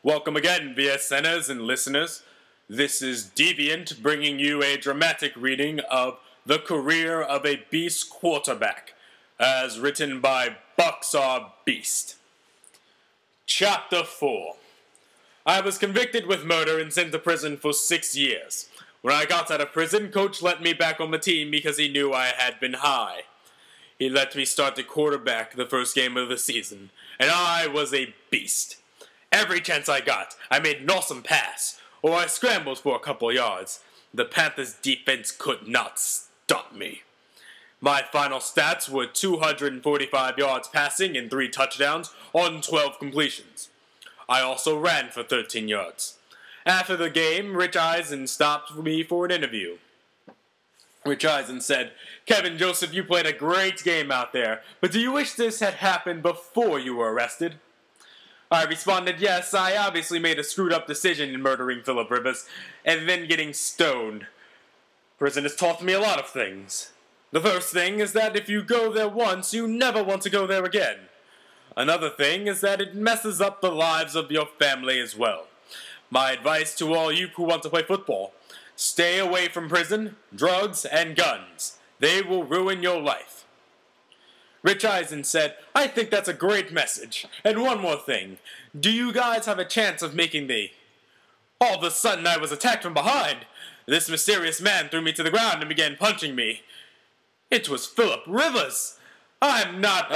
Welcome again, VSNers and listeners. This is Deviant bringing you a dramatic reading of The Career of a Beast Quarterback, as written by Boxar Beast. Chapter 4. I was convicted with murder and sent to prison for 6 years. When I got out of prison, Coach let me back on the team because he knew I had been high. He let me start the quarterback the first game of the season, and I was a beast. Every chance I got, I made an awesome pass, or I scrambled for a couple yards. The Panthers' defense could not stop me. My final stats were 245 yards passing and 3 touchdowns on 12 completions. I also ran for 13 yards. After the game, Rich Eisen stopped me for an interview. Rich Eisen said, "Kevin Joseph, you played a great game out there, but do you wish this had happened before you were arrested?" I responded, yes, I obviously made a screwed up decision in murdering Philip Rivers, and then getting stoned. Prison has taught me a lot of things. The first thing is that if you go there once, you never want to go there again. Another thing is that it messes up the lives of your family as well. My advice to all you who want to play football, stay away from prison, drugs, and guns. They will ruin your life. Rich Eisen said, I think that's a great message. And one more thing. Do you guys have a chance of making the... All of a sudden I was attacked from behind. This mysterious man threw me to the ground and began punching me. It was Philip Rivers. I'm not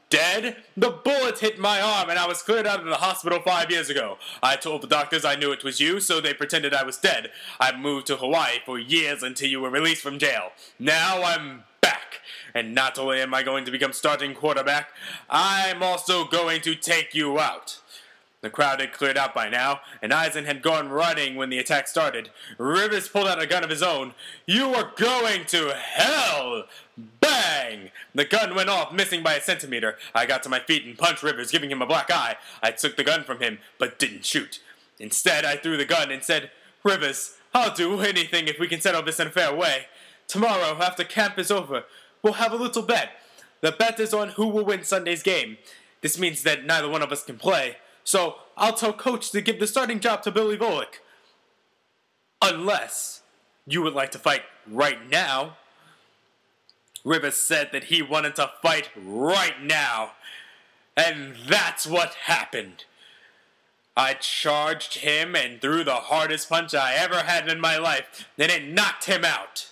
dead. The bullet hit my arm and I was cleared out of the hospital 5 years ago. I told the doctors I knew it was you, so they pretended I was dead. I moved to Hawaii for years until you were released from jail. Now I'm back. And not only am I going to become starting quarterback, I'm also going to take you out. The crowd had cleared out by now, and Eisen had gone running when the attack started. Rivers pulled out a gun of his own. You are going to hell! Bang! The gun went off, missing by a centimeter. I got to my feet and punched Rivers, giving him a black eye. I took the gun from him, but didn't shoot. Instead, I threw the gun and said, Rivers, I'll do anything if we can settle this in a fair way. Tomorrow, after camp is over, we'll have a little bet. The bet is on who will win Sunday's game. This means that neither one of us can play. So, I'll tell Coach to give the starting job to Billy Volek. Unless you would like to fight right now. Rivers said that he wanted to fight right now. And that's what happened. I charged him and threw the hardest punch I ever had in my life, and it knocked him out.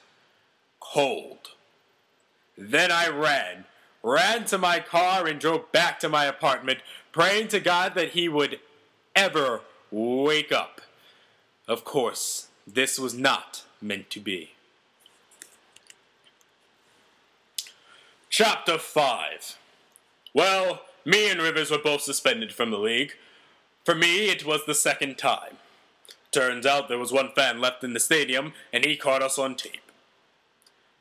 Cold. Then I ran to my car and drove back to my apartment, praying to God that he would ever wake up. Of course, this was not meant to be. Chapter 5. Well, me and Rivers were both suspended from the league. For me, it was the second time. Turns out there was one fan left in the stadium, and he caught us on tape.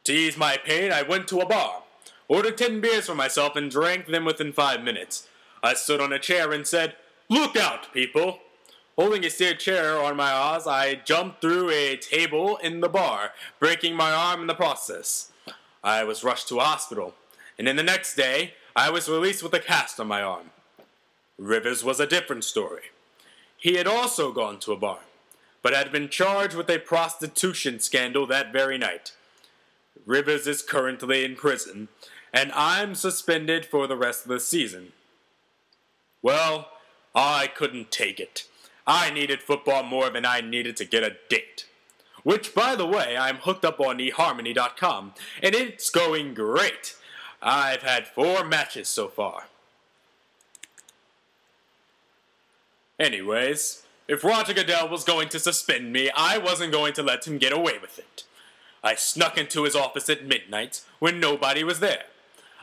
To ease my pain, I went to a bar, ordered 10 beers for myself, and drank them within 5 minutes. I stood on a chair and said, "Look out, people!" Holding a steel chair on my arms, I jumped through a table in the bar, breaking my arm in the process. I was rushed to a hospital, and then the next day, I was released with a cast on my arm. Rivers was a different story. He had also gone to a bar, but had been charged with a prostitution scandal that very night. Rivers is currently in prison, and I'm suspended for the rest of the season. Well, I couldn't take it. I needed football more than I needed to get a date. Which, by the way, I'm hooked up on eharmony.com, and it's going great. I've had 4 matches so far. Anyways, if Roger Goodell was going to suspend me, I wasn't going to let him get away with it. I snuck into his office at midnight when nobody was there.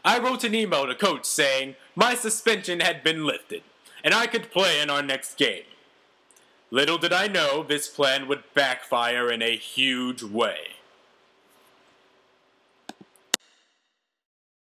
I wrote an email to Coach saying my suspension had been lifted, and I could play in our next game. Little did I know this plan would backfire in a huge way.